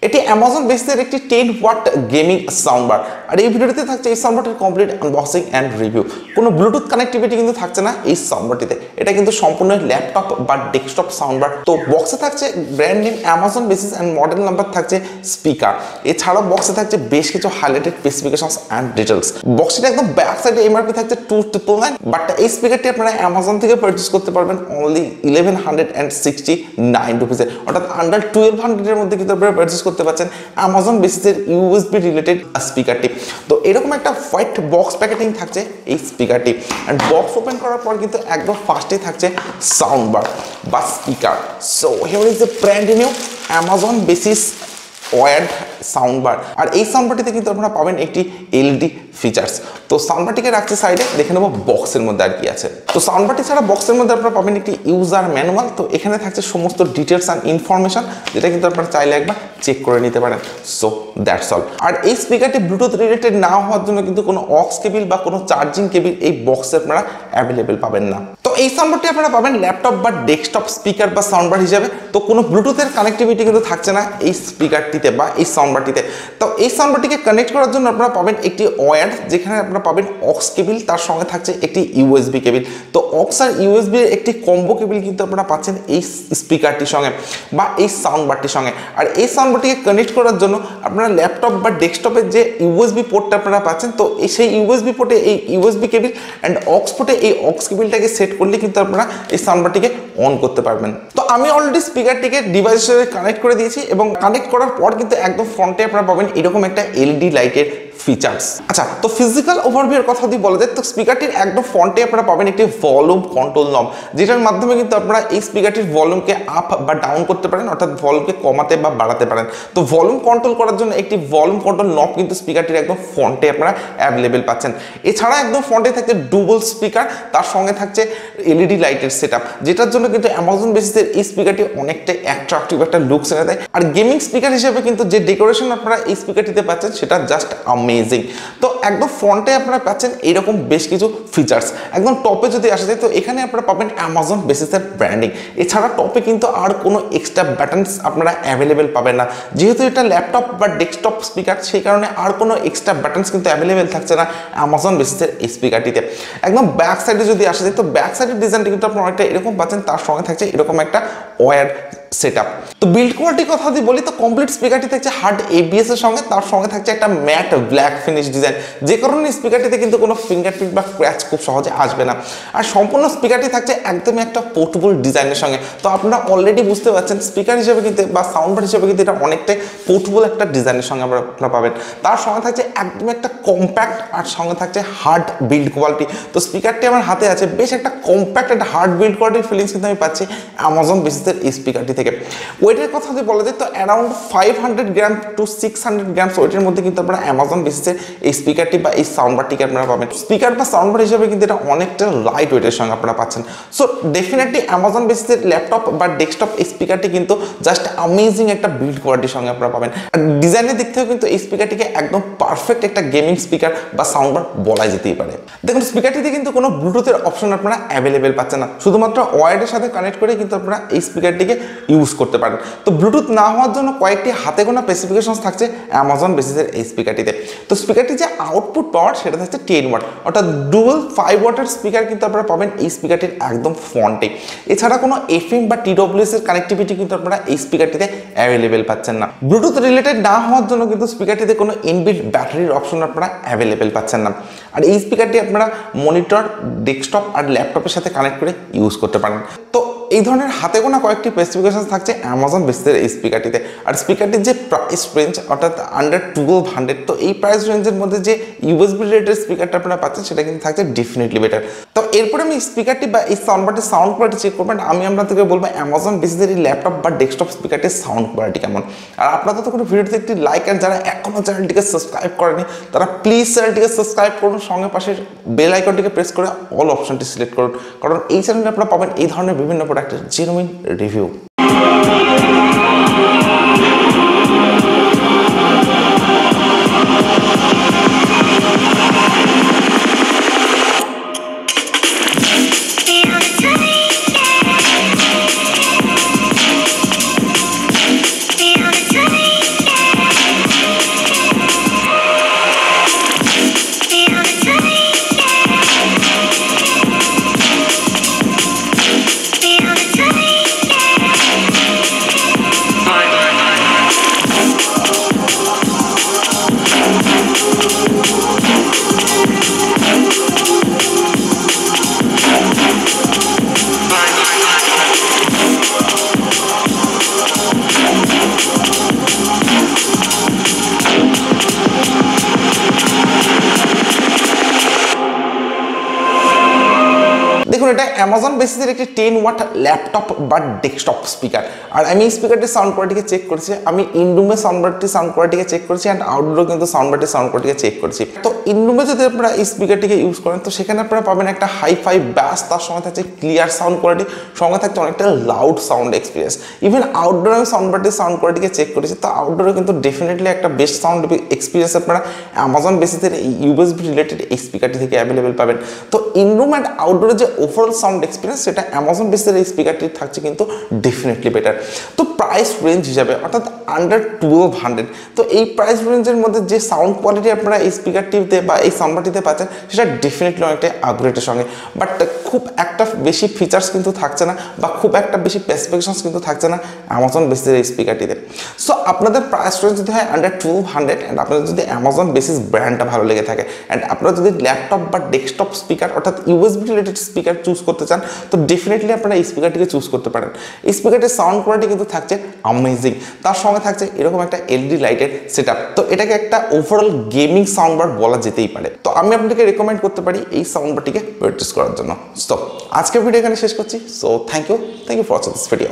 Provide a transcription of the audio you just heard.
এটি অ্যামাজন বেসিসের একটি 10 watt gaming soundbar. আর এই ভিডিওতে থাকছে এই সাউন্ডবারটির কমপ্লিট আনবক্সিং অ্যান্ড রিভিউ। কোনো ব্লুটুথ কানেক্টিভিটি কিন্তু থাকছে না এই সাউন্ডবারটিতে, এটা কিন্তু সম্পূর্ণ ল্যাপটপ বা ডেস্কটপ সাউন্ডবার। তো বক্সে থাকছে brand name Amazon basis and model number থাকছে স্পিকার। এছাড়াও বক্সে থাকছে বেশ কিছু হাইলাইটেড স্পেসিফিকেশনস অ্যান্ড ডিটেলস। বক্সটি একদম ব্যাক সাইডে এমআরপি থাকছে 299, বাট এই স্পিকারটি আপনারা অ্যামাজন থেকে পারচেজ করতে পারবেন অনলি 1169 রুপিসে, অর্থাৎ আন্ডার 1200 এর মধ্যে কিন্তু আপনারা পারচেজ করতে পারছেন অ্যামাজন বেসিসের ইউএসবি রিলেটেড স্পিকারটি। তো এরকম একটা হোয়াইট বক্স প্যাকেটিং থাকছে এই স্পিকারটি। অ্যান্ড বক্স ওপেন করার পর কিন্তু একদম ফার্স্টেই থাকছে সাউন্ডবার বা speaker. So here is the brand new Amazon basics word soundbar. আর এই সাউন্ডবারটিতে কিন্তু আপনারা পাবেন একটি এলইডি ফিচার্স। তো সাউন্ডবারটিকে রাখছি সাইডে, দেখে নেবো বক্সের মধ্যে আর কি আছে। তো সাউন্ডবারটি ছাড়া বক্সের মধ্যে আপনারা পাবেন একটি ইউজার ম্যানুয়াল। তো এখানে থাকছে সমস্ত ডিটেলস অ্যান্ড ইনফরমেশন, যেটা কিন্তু আপনারা চাইলে একবার চেক করে নিতে পারেন। So that's all. আর এই স্পিকারটি ব্লুটুথ রিলেটেড না হওয়ার জন্য কিন্তু কোনো অক্স কেবিল বা কোনো চার্জিং কেবিল এই বক্সে আপনারা অ্যাভেলেবেল পাবেন না। তো এই সাউন্ডবারটি আপনারা পাবেন ল্যাপটপ বা ডেস্কটপ স্পিকার বা সাউন্ডবার হিসাবে। তো কোনো ব্লুটুথের কানেক্টিভিটি কিন্তু থাকছে না এই স্পিকারটিতে বা এই সাউন্ডবারটিতে। তো এই সাউন্ডবারটিকে কানেক্ট করার জন্য আপনারা পাবেন একটি ওয়্যার, যেখানে আপনারা পাবেন অক্স কেবিল, তার সঙ্গে থাকছে একটি ইউএসবি কেবিল। তো অক্স আর ইউএসবি এর একটি কম্বো কেবিল কিন্তু আপনারা পাচ্ছেন এই স্পিকারটির সঙ্গে বা এই সাউন্ডবারটির সঙ্গে। আর এই সাউন্ডবারটিকে কানেক্ট করার জন্য আপনারা ল্যাপটপ বা ডেস্কটপের যে ইউএসবি পোর্টটা আপনারা পাচ্ছেন, তো সেই ইউএসবি পোর্টে এই ইউএসবি কেবিল অ্যান্ড অক্স পোর্টে এই অক্স কেবিলটাকে সেট করলে কিন্তু আপনারা এই সাউন্ডবারটিকে অন করতে পারবেন। তো আমি অলরেডি স্পিকারটিকে ডিভাইসের সাথে কানেক্ট করে দিয়েছি এবং কানেক্ট করার পর কিন্তু একদম ফ্রন্টে আপনারা পাবেন এরকম একটা এলইডি লাইটের ফিচার্স। আচ্ছা, তো ফিজিক্যাল ওভারভিউর কথা যদি বলা যায়, তো স্পিকারটির একদম ফ্রন্টে আপনারা পাবেন একটি ভলিউম কন্ট্রোল নব, যেটার মাধ্যমে কিন্তু আপনারা এই স্পিকারটির ভলিউমকে আপ বা ডাউন করতে পারেন, অর্থাৎ ভলিউমকে কমাতে বা বাড়াতে পারেন। তো ভলিউম কন্ট্রোল করার জন্য একটি ভলিউম কন্ট্রোল নব কিন্তু স্পিকারটির একদম ফ্রন্টে আপনারা অ্যাভেলেবেল পাচ্ছেন। এছাড়া একদম ফ্রন্টে থাকছে ডুবল স্পিকার, তার সঙ্গে থাকছে এলইডি লাইটের সেটআপ, যেটার জন্য কিন্তু অ্যামাজন বেসিসের এই স্পিকারটি অনেকটা অ্যাট্রাকটিভ একটা লুকস এনে দেয়। আর গেমিং স্পিকার হিসেবে কিন্তু যে ডেকোরেশন আপনারা এই স্পিকারটিতে পাচ্ছেন সেটা জাস্ট অ্যামেজিং। তো একদম ফ্রন্টে আপনারা পাচ্ছেন এইরকম বেশ কিছু ফিচার্স। একদম টপে যদি আসা যায়, তো এখানে আপনারা পাবেন অ্যামাজন বেসিসের ব্র্যান্ডিং। এছাড়া টপে কিন্তু আর কোনো এক্সট্রা বাটনস আপনারা অ্যাভেলেবেল পাবেন না, যেহেতু এটা ল্যাপটপ বা ডেস্কটপ স্পিকার, সেই কারণে আর কোনো এক্সট্রা বাটনস কিন্তু অ্যাভেলেবেল থাকছে না অ্যামাজন বেসিসের এই স্পিকারটিতে। একদম ব্যাক সাইডে যদি আসা যায়, তো ব্যাক সাইডের ডিজাইনটি কিন্তু আপনারা অনেকটা এরকম পাচ্ছেন, তার সঙ্গে থাকছে এরকম একটা ওয়্যার সেটআপ। তো বিল্ড কোয়ালিটির কথা যদি বলি, তো কমপ্লিট স্পিকারটি থাকছে হার্ড এবিএস এর সঙ্গে, তার সঙ্গে থাকছে একটা ম্যাট ব্ল্যাক ফিনিশ ডিজাইন, যে কারণে স্পিকারটিতে কিন্তু কোনো ফিঙ্গারপ্রিন্ট বা স্ক্র্যাচ খুব সহজে আসবে না। আর সম্পূর্ণ স্পিকারটি থাকছে একদমই একটা পোর্টেবল ডিজাইনের সঙ্গে। তো আপনারা অলরেডি বুঝতে পারছেন স্পিকার হিসেবে কিন্তু বা সাউন্ডবার হিসেবে কিন্তু এটা অনেকটাই পোর্টেবল একটা ডিজাইনের সঙ্গে আপনারা পাবেন। তার সঙ্গে থাকছে একদমই একটা কম্প্যাক্ট, আর সঙ্গে থাকছে হার্ড বিল্ড কোয়ালিটি। তো স্পিকারটি আমার হাতে আছে, বেশ একটা কম্প্যাক্ট একটা হার্ড বিল্ড কোয়ালিটির ফিলিংস কিন্তু আমি পাচ্ছি অ্যামাজন বেসিসের এই স্পিকারটি থেকে। ওয়েটের কথা যদি বলা যায়, তো অ্যারাউন্ড 500 গ্রাম টু 600 গ্রামস ওয়েটের মধ্যে কিন্তু আপনারা অ্যামাজন বেসিসের এই স্পিকারটি বা এই সাউন্ডবারটিকে আপনারা পাবেন। স্পিকার বা সাউন্ডবার হিসেবে কিন্তু এটা অনেকটা লাইট ওয়েটের সঙ্গে আপনারা পাচ্ছেন। সো ডেফিনেটলি অ্যামাজন বেসিসের ল্যাপটপ বা ডেস্কটপ এই স্পিকারটি কিন্তু জাস্ট অ্যামেজিং একটা বিল্ড কোয়ালিটির সঙ্গে আপনারা পাবেন। আর ডিজাইনের দিক থেকেও কিন্তু এই স্পিকারটিকে একদম পারফেক্ট একটা গেমিং স্পিকার বা সাউন্ডবার বলা যেতেই পারে। দেখুন, স্পিকারটিতে কিন্তু কোনো ব্লুটুথের অপশন আপনারা অ্যাভেলেবেল পাচ্ছেন না, শুধুমাত্র ওয়্যারের সাথে কানেক্ট করে কিন্তু আপনারা এই স্পিকারটিকে ইউজ করতে পারেন। তো ব্লুটুথ না হওয়ার জন্য কয়েকটি হাতে গোনা স্পেসিফিকেশনস থাকছে অ্যামাজন বেসিসের এই স্পিকারটিতে। তো স্পিকারটি যে আউটপুট পাওয়ার সেটা থাকছে 10 ওয়াট, অর্থাৎ ডুয়াল 5 ওয়াটের স্পিকার কিন্তু আপনারা পাবেন এই স্পিকারটির একদম ফ্রন্টে। এছাড়া কোনো এফএম বা টিডব্লিউএস এর কানেক্টিভিটি কিন্তু আপনারা এই স্পিকারটিতে অ্যাভেলেবেল পাচ্ছেন না। ব্লুটুথ রিলেটেড না হওয়ার জন্য কিন্তু স্পিকারটিতে কোনো ইনবিল্ট ব্যাটারির অপশন আপনারা অ্যাভেলেবেল পাচ্ছেন না। আর এই স্পিকারটি আপনারা মনিটর, ডেস্কটপ আর ল্যাপটপের সাথে কানেক্ট করে ইউজ করতে পারেন। তো এই ধরনের হাতে গোনা কয়েকটি স্পেসিফিকেশন থাকছে অ্যামাজন বেসিসের এই স্পিকারটিতে। আর স্পিকারটির যে প্রাইস রেঞ্জ, অর্থাৎ আন্ডার 1200, তো এই প্রাইস রেঞ্জের মধ্যে যে ইউএসবি রিলেটেড স্পিকারটা আপনারা পাচ্ছেন সেটা কিন্তু থাকছে ডেফিনেটলি বেটার। তো এরপরে আমি স্পিকারটি বা এই সাউন্ডবারটির সাউন্ড কোয়ালিটি চেক করবেন। আমি আপনাদেরকে বলবো অ্যামাজন বেসিসের এই ল্যাপটপ বা ডেস্কটপ স্পিকারটির সাউন্ড কোয়ালিটি কেমন। আর আপনাদের তো কোনো ভিডিওতে একটি লাইক, আর যারা এখনও চ্যানেলটিকে সাবস্ক্রাইব করেনি তারা প্লিজ চ্যানেলটিকে সাবস্ক্রাইব করুন, সঙ্গে পাশের বেল আইকনটিকে প্রেস করে অল অপশনটি সিলেক্ট করুন, কারণ এই চ্যানেলে আপনারা পাবেন এই ধরনের বিভিন্ন প্রোডাক্টের জেনুইন রিভিউ। দেখুন এটা অ্যামাজন বেসিসের একটি 10 ওয়াট ল্যাপটপ বা ডেস্কটপ স্পিকার। আর আমি এই স্পিকারটির সাউন্ড কোয়ালিটিকে চেক করেছি, আমি ইনরুমে সাউন্ড বারটির সাউন্ড কোয়ালিটিকে চেক করেছি অ্যান্ড আউটডোরে কিন্তু সাউন্ড বারটির সাউন্ড কোয়ালিটিকে চেক করেছি। তো ইনরুমে যদি আপনারা এই স্পিকারটিকে ইউজ করেন তো সেখানে আপনারা পাবেন একটা হাই-ফাই ব্যাস, তার সঙ্গে থাকছে ক্লিয়ার সাউন্ড কোয়ালিটি, সঙ্গে থাকছে অনেকটা লাউড সাউন্ড এক্সপিরিয়েন্স। ইভেন আউটডোরে আমি সাউন্ড বারটির সাউন্ড কোয়ালিটিকে চেক করেছি, তো আউটডোরে কিন্তু ডেফিনেটলি একটা বেস্ট সাউন্ড এক্সপিরিয়েন্স আপনারা অ্যামাজন বেসিসের এই ইউএসবি রিলেটেড এই স্পিকারটি থেকে অ্যাভেলেবেল পাবেন। তো ইনরুম অ্যান্ড আউটডোরে যে ওভারঅল সাউন্ড এক্সপিরিয়েন্স সেটা অ্যামাজন বেসিসের এই স্পিকারটি থাকছে কিন্তু ডেফিনেটলি বেটার। তো প্রাইস রেঞ্জ হিসাবে অর্থাৎ আন্ডার 1200, তো এই প্রাইস রেঞ্জের মধ্যে যে সাউন্ড কোয়ালিটি আপনারা এই স্পিকারটিতে বা এই সাউন্ডবারটিতে পাচ্ছেন সেটা ডেফিনেটলি অনেকটাই আপগ্রেডের সঙ্গে, বাট খুব একটা বেশি ফিচার্স কিন্তু থাকছে না বা খুব একটা বেশি স্পেসিফিকেশনস কিন্তু থাকছে না অ্যামাজন বেসিসের এই স্পিকারটিতে। সো আপনাদের প্রাইস রেঞ্জ যদি হয় আন্ডার 1200 অ্যান্ড আপনাদের যদি অ্যামাজন বেসিস ব্র্যান্ডটা ভালো লেগে থাকে অ্যান্ড আপনারা যদি ল্যাপটপ বা ডেস্কটপ স্পিকার অর্থাৎ ইউএসবি রিলেটেড স্পিকার চুজ করতে চান তো ডেফিনেটলি আপনারা এই স্পিকারটিকে চুজ করতে পারেন। এই স্পিকারটির সাউন্ড কোয়ালিটি কিন্তু থাকছে অ্যামেজিং, তার সঙ্গে থাকছে এরকম একটা এলইডি লাইটের সেটআপ। তো এটাকে একটা ওভারঅল গেমিং সাউন্ড বার বলা যেতেই পারে। তো আমি আপনাদেরকে রেকমেন্ড করতে পারি এই সাউন্ড বারটিকে পারচেজ করার জন্য। সো আজকের ভিডিও এখানে শেষ করছি। So thank you for watching this video.